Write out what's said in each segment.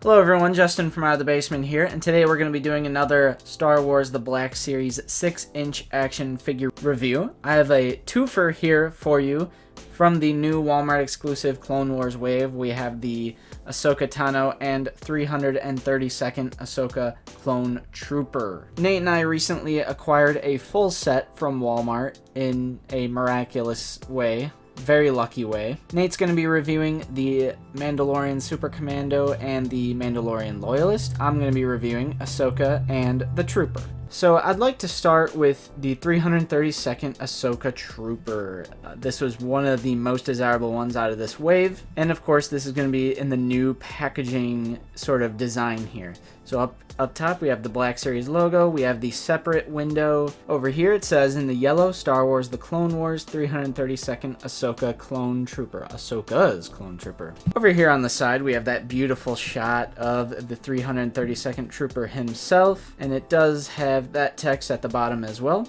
Hello everyone, Justin from Out of the Basement here, and today we're going to be doing another Star Wars The Black Series 6-inch action figure review. I have a twofer here for you from the new Walmart exclusive Clone Wars wave. We have the Ahsoka Tano and 332nd Ahsoka Clone Trooper. Nate and I recently acquired a full set from Walmart in a miraculous way. Very lucky way. Nate's going to be reviewing the Mandalorian Super Commando and the Mandalorian Loyalist. I'm going to be reviewing Ahsoka and the Trooper. So I'd like to start with the 332nd Ahsoka Trooper. This was one of the most desirable ones out of this wave. And of course this is going to be in the new packaging sort of design here. So up top we have the Black Series logo, we have the separate window. Over here it says in the yellow, Star Wars The Clone Wars 332nd Ahsoka Clone Trooper. Ahsoka's Clone Trooper. Over here on the side we have that beautiful shot of the 332nd Trooper himself, and it does have that text at the bottom as well.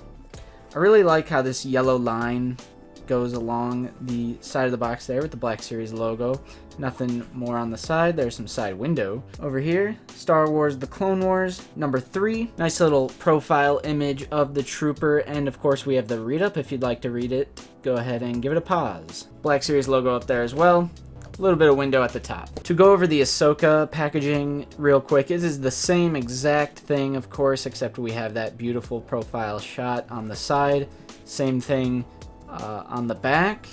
I really like how this yellow line goes along the side of the box there with the Black Series logo. Nothing more on the side. There's some side window. Over here, Star Wars The Clone Wars number 3. Nice little profile image of the Trooper, and of course we have the read up. If you'd like to read it, go ahead and give it a pause. Black Series logo up there as well. A little bit of window at the top. To go over the Ahsoka packaging real quick, it is the same exact thing, of course, except we have that beautiful profile shot on the side. Same thing on the back.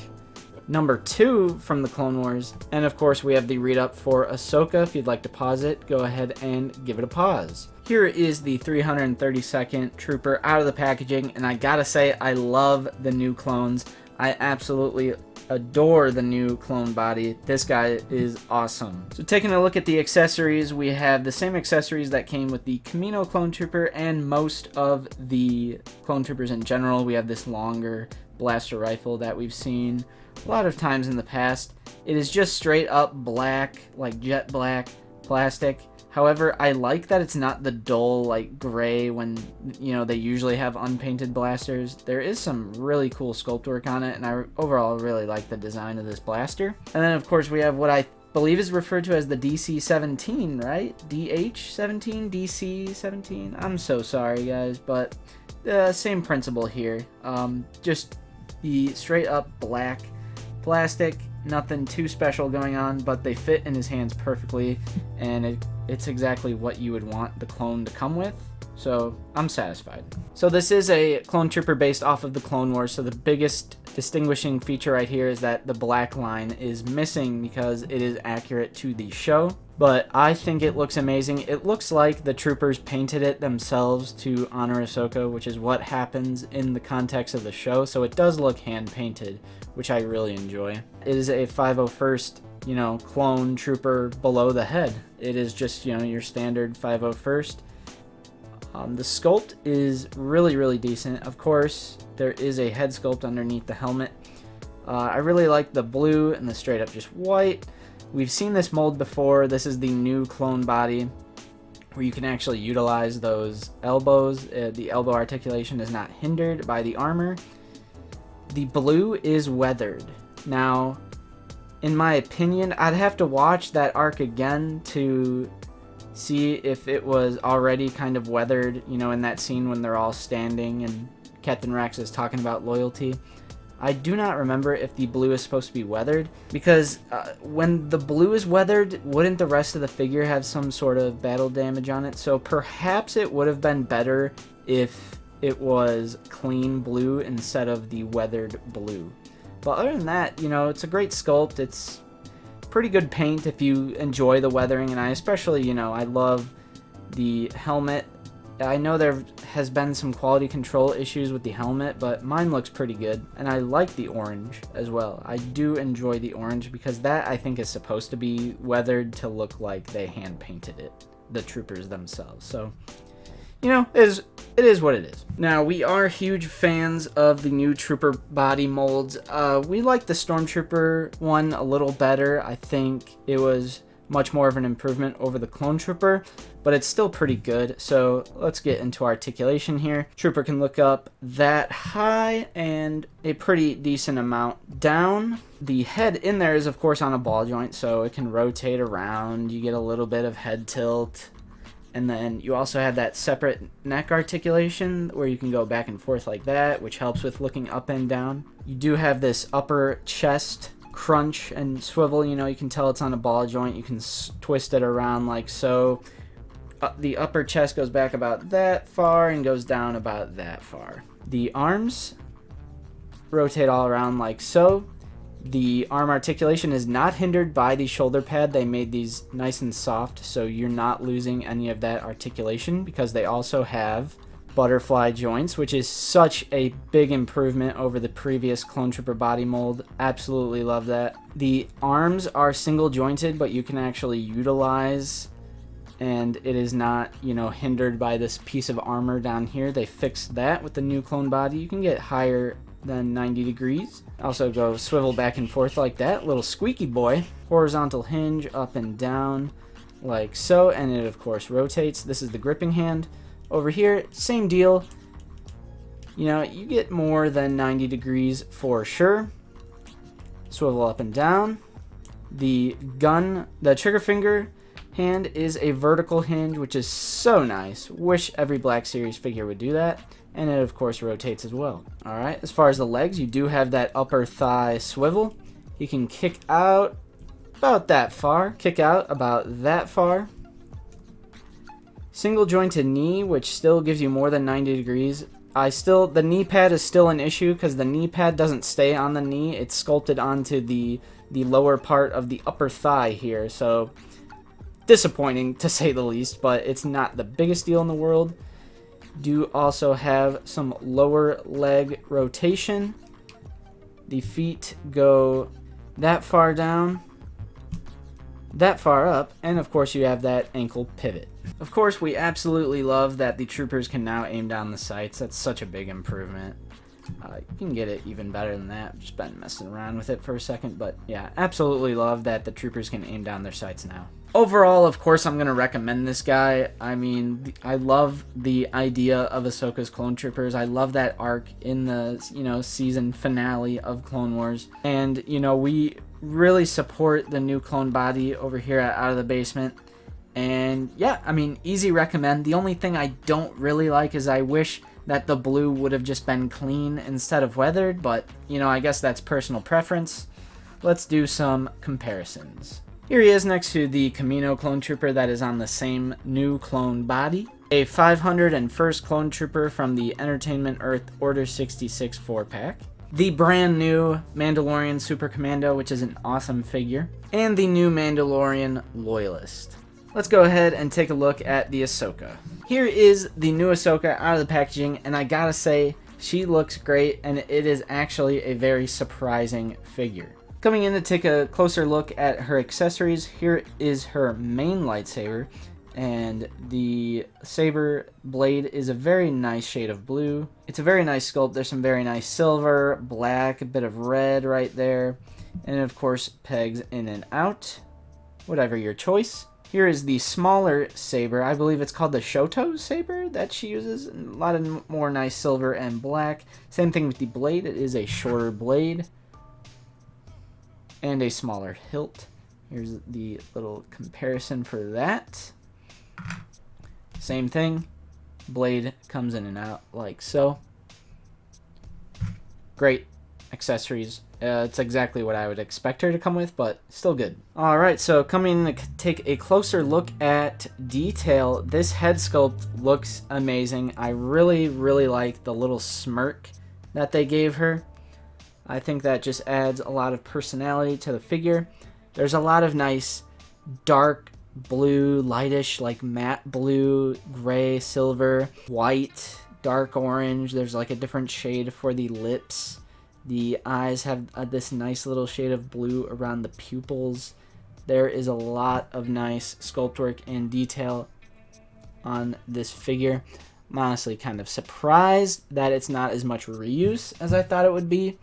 Number 2 from the Clone Wars. And of course we have the read up for Ahsoka. If you'd like to pause it, go ahead and give it a pause. Here is the 332nd Trooper out of the packaging, and I gotta say, I love the new clones. I absolutely adore the new clone body. This guy is awesome. So taking a look at the accessories, we have the same accessories that came with the Kamino Clone Trooper and most of the Clone Troopers in general. We have this longer blaster rifle that we've seen a lot of times in the past. It is just straight up black, like jet black plastic. However, I like that it's not the dull like gray when, you know, they usually have unpainted blasters. There is some really cool sculpt work on it, and I overall really like the design of this blaster. And then of course we have what I believe is referred to as the DC-17, right? DH-17? DC-17? I'm so sorry guys, but same principle here. Just the straight up black plastic, nothing too special going on, but they fit in his hands perfectly, and it's exactly what you would want the clone to come with, so I'm satisfied. So this is a clone trooper based off of the Clone Wars, so the biggest distinguishing feature right here is that the black line is missing because it is accurate to the show, but I think it looks amazing. It looks like the troopers painted it themselves to honor Ahsoka, which is what happens in the context of the show, so it does look hand painted, which I really enjoy. It is a 501st, you know, clone trooper below the head. It is just, you know, your standard 501st. The sculpt is really decent. Of course, there is a head sculpt underneath the helmet. I really like the blue and the straight up just white. We've seen this mold before. This is the new clone body where you can actually utilize those elbows. The elbow articulation is not hindered by the armor. The blue is weathered. Now, in my opinion, I'd have to watch that arc again to see if it was already kind of weathered, you know, in that scene when they're all standing and Captain Rex is talking about loyalty. I do not remember if the blue is supposed to be weathered, because when the blue is weathered, wouldn't the rest of the figure have some sort of battle damage on it? So perhaps it would have been better if it was clean blue instead of the weathered blue. But other than that, you know, it's a great sculpt. It's pretty good paint if you enjoy the weathering, and I especially, you know, I love the helmet. I know there has been some quality control issues with the helmet, but mine looks pretty good, and I like the orange as well. I do enjoy the orange because that, I think, is supposed to be weathered to look like they hand painted it, the troopers themselves. So, you know, it is what it is. Now, we are huge fans of the new trooper body molds. We like the Stormtrooper one a little better. I think it was much more of an improvement over the Clone Trooper, but it's still pretty good. So let's get into articulation here. Trooper can look up that high and a pretty decent amount down. The head in there is of course on a ball joint, so it can rotate around. You get a little bit of head tilt. And then you also have that separate neck articulation where you can go back and forth like that, which helps with looking up and down. You do have this upper chest crunch and swivel. You know, you can tell it's on a ball joint. You can twist it around like so. The upper chest goes back about that far and goes down about that far. The arms rotate all around like so. The arm articulation is not hindered by the shoulder pad. They made these nice and soft, so you're not losing any of that articulation because they also have butterfly joints, which is such a big improvement over the previous Clone Trooper body mold. Absolutely love that. The arms are single jointed, but you can actually utilize, and it is not, you know, hindered by this piece of armor down here. They fixed that with the new clone body. You can get higher than 90 degrees. Also go swivel back and forth like that. Little squeaky boy. Horizontal hinge up and down like so, and it of course rotates. This is the gripping hand. Over here, same deal. You know, you get more than 90 degrees for sure. Swivel up and down. The trigger finger hand is a vertical hinge, which is so nice. Wish every Black Series figure would do that. And it of course rotates as well. Alright, as far as the legs, you do have that upper thigh swivel. You can kick out about that far. Kick out about that far. Single jointed knee, which still gives you more than 90 degrees. The knee pad is still an issue because the knee pad doesn't stay on the knee. It's sculpted onto the lower part of the upper thigh here. So disappointing to say the least, but it's not the biggest deal in the world. Do also have some lower leg rotation. The feet go that far down, that far up, and of course you have that ankle pivot. Of course, we absolutely love that the troopers can now aim down the sights. That's such a big improvement. You can get it even better than that. I've just been messing around with it for a second, but yeah, absolutely love that the troopers can aim down their sights now. Overall, of course, I'm going to recommend this guy. I mean, I love the idea of Ahsoka's Clone Troopers. I love that arc in the, you know, season finale of Clone Wars. And, you know, we really support the new clone body over here at Out of the Basement. And yeah, I mean, easy recommend. The only thing I don't really like is I wish that the blue would have just been clean instead of weathered. But, you know, I guess that's personal preference. Let's do some comparisons. Here he is next to the Kamino Clone Trooper that is on the same new clone body. A 501st Clone Trooper from the Entertainment Earth Order 66 4-pack. The brand new Mandalorian Super Commando, which is an awesome figure. And the new Mandalorian Loyalist. Let's go ahead and take a look at the Ahsoka. Here is the new Ahsoka out of the packaging, and I gotta say, she looks great, and it is actually a very surprising figure. Coming in to take a closer look at her accessories, here is her main lightsaber, and the saber blade is a very nice shade of blue. It's a very nice sculpt. There's some very nice silver, black, a bit of red right there, and of course pegs in and out, whatever your choice. Here is the smaller saber. I believe it's called the Shoto saber that she uses. A lot of more nice silver and black. Same thing with the blade. It is a shorter blade and a smaller hilt. Here's the little comparison for that. Same thing. Blade comes in and out like so. Great accessories. It's exactly what I would expect her to come with, but still good. Alright, so coming to take a closer look at detail, this head sculpt looks amazing. I really, really like the little smirk that they gave her. I think that just adds a lot of personality to the figure. There's a lot of nice dark blue, lightish, like matte blue, gray, silver, white, dark orange. There's like a different shade for the lips. The eyes have this nice little shade of blue around the pupils. There is a lot of nice sculpt work and detail on this figure. I'm honestly kind of surprised that it's not as much reuse as I thought it would be.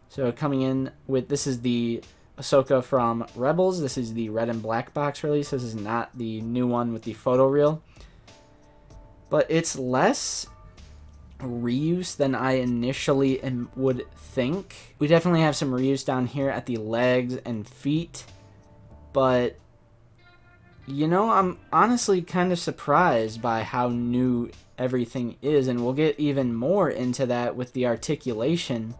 So coming in with, this is the Ahsoka from Rebels. This is the red and black box release. This is not the new one with the photo reel. But it's less reuse than I initially would think. We definitely have some reuse down here at the legs and feet. But, you know, I'm honestly kind of surprised by how new everything is. And we'll get even more into that with the articulation.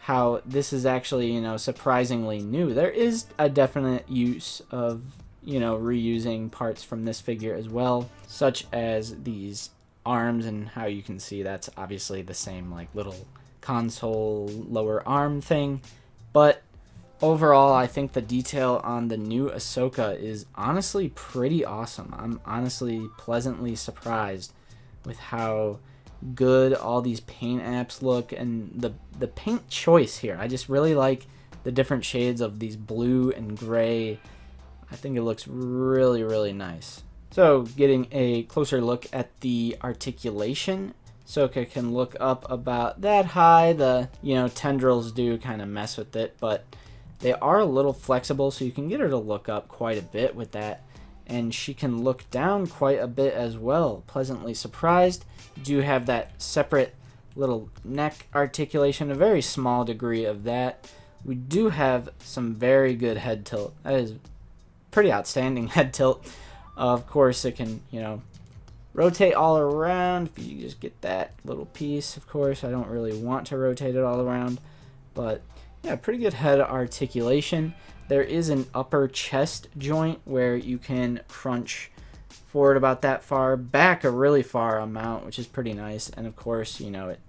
How this is actually, you know, surprisingly new. There is a definite use of, you know, reusing parts from this figure as well, such as these arms, and how you can see that's obviously the same like little console lower arm thing. But overall, I think the detail on the new Ahsoka is honestly pretty awesome. I'm honestly pleasantly surprised with how good all these paint apps look, and the paint choice here. I just really like the different shades of these blue and gray. I think it looks really, really nice. So getting a closer look at the articulation, Ahsoka can look up about that high. The, you know, tendrils do kind of mess with it, but they are a little flexible, so you can get her to look up quite a bit with that. And she can look down quite a bit as well. Pleasantly surprised. You do have that separate little neck articulation, a very small degree of that. We do have some very good head tilt. That is pretty outstanding head tilt. Of course, it can, you know, rotate all around. If you just get that little piece, of course, I don't really want to rotate it all around. But yeah, pretty good head articulation. There is an upper chest joint where you can crunch forward about that far, back a really far amount, which is pretty nice. And of course, you know, it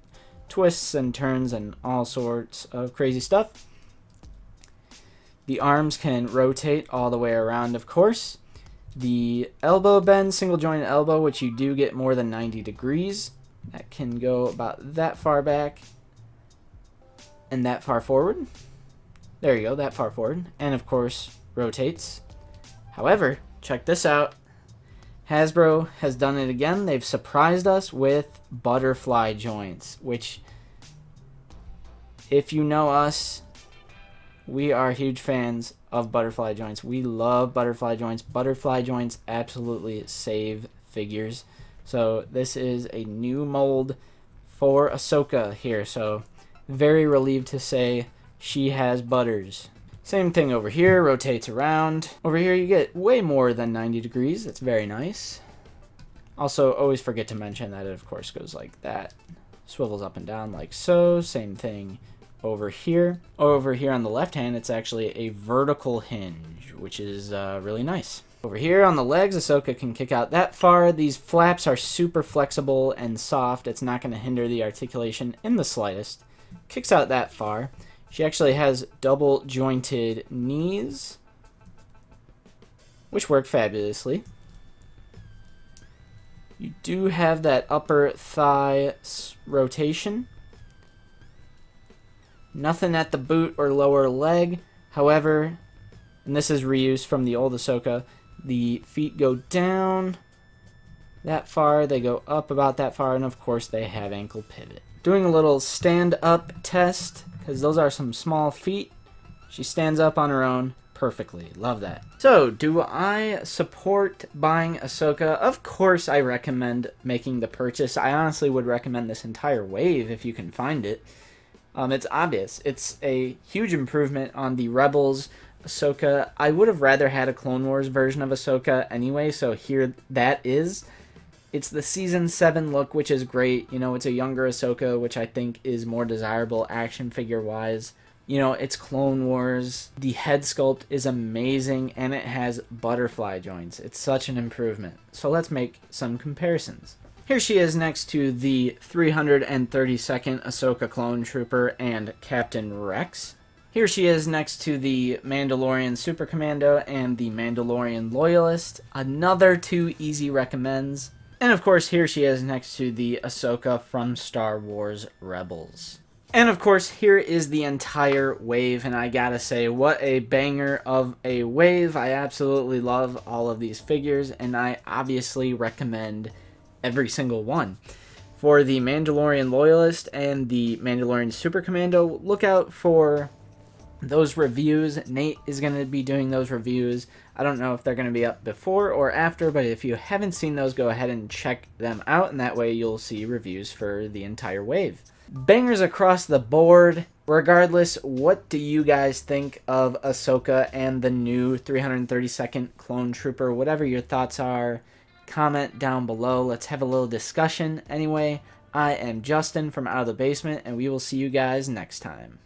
twists and turns and all sorts of crazy stuff. The arms can rotate all the way around, of course. The elbow bend, single jointed elbow, which you do get more than 90 degrees. That can go about that far back and that far forward. There you go, that far forward. And of course, rotates. However, check this out. Hasbro has done it again. They've surprised us with butterfly joints, which, if you know us, we are huge fans of butterfly joints. We love butterfly joints. Butterfly joints absolutely save figures. So this is a new mold for Ahsoka here. So very relieved to say she has butters. Same thing over here, rotates around. Over here you get way more than 90 degrees. That's very nice. Also, always forget to mention that it of course goes like that. Swivels up and down like so. Same thing over here. Over here on the left hand, it's actually a vertical hinge, which is really nice. Over here on the legs, Ahsoka can kick out that far. These flaps are super flexible and soft. It's not going to hinder the articulation in the slightest. Kicks out that far. She actually has double jointed knees, which work fabulously. You do have that upper thigh rotation. Nothing at the boot or lower leg. However, and this is reused from the old Ahsoka, the feet go down that far, they go up about that far, and of course they have ankle pivot. Doing a little stand-up test, because those are some small feet. She stands up on her own perfectly. Love that. So, do I support buying Ahsoka? Of course I recommend making the purchase. I honestly would recommend this entire wave if you can find it. It's obvious. It's a huge improvement on the Rebels Ahsoka. I would have rather had a Clone Wars version of Ahsoka anyway, so here that is. It's the Season 7 look, which is great. You know, it's a younger Ahsoka, which I think is more desirable action figure-wise. You know, it's Clone Wars. The head sculpt is amazing, and it has butterfly joints. It's such an improvement. So let's make some comparisons. Here she is next to the 332nd Ahsoka Clone Trooper and Captain Rex. Here she is next to the Mandalorian Super Commando and the Mandalorian Loyalist. Another two easy recommends. And of course, here she is next to the Ahsoka from Star Wars Rebels. And of course, here is the entire wave, and I gotta say, what a banger of a wave. I absolutely love all of these figures, and I obviously recommend every single one. For the Mandalorian Loyalist and the Mandalorian Super Commando, look out for those reviews. Nate is going to be doing those reviews. I don't know if they're going to be up before or after, but if you haven't seen those, go ahead and check them out, and that way you'll see reviews for the entire wave. Bangers across the board. Regardless, what do you guys think of Ahsoka and the new 332nd Clone Trooper? Whatever your thoughts are, comment down below. Let's have a little discussion. Anyway, I am Justin from Out of the Basement, and we will see you guys next time.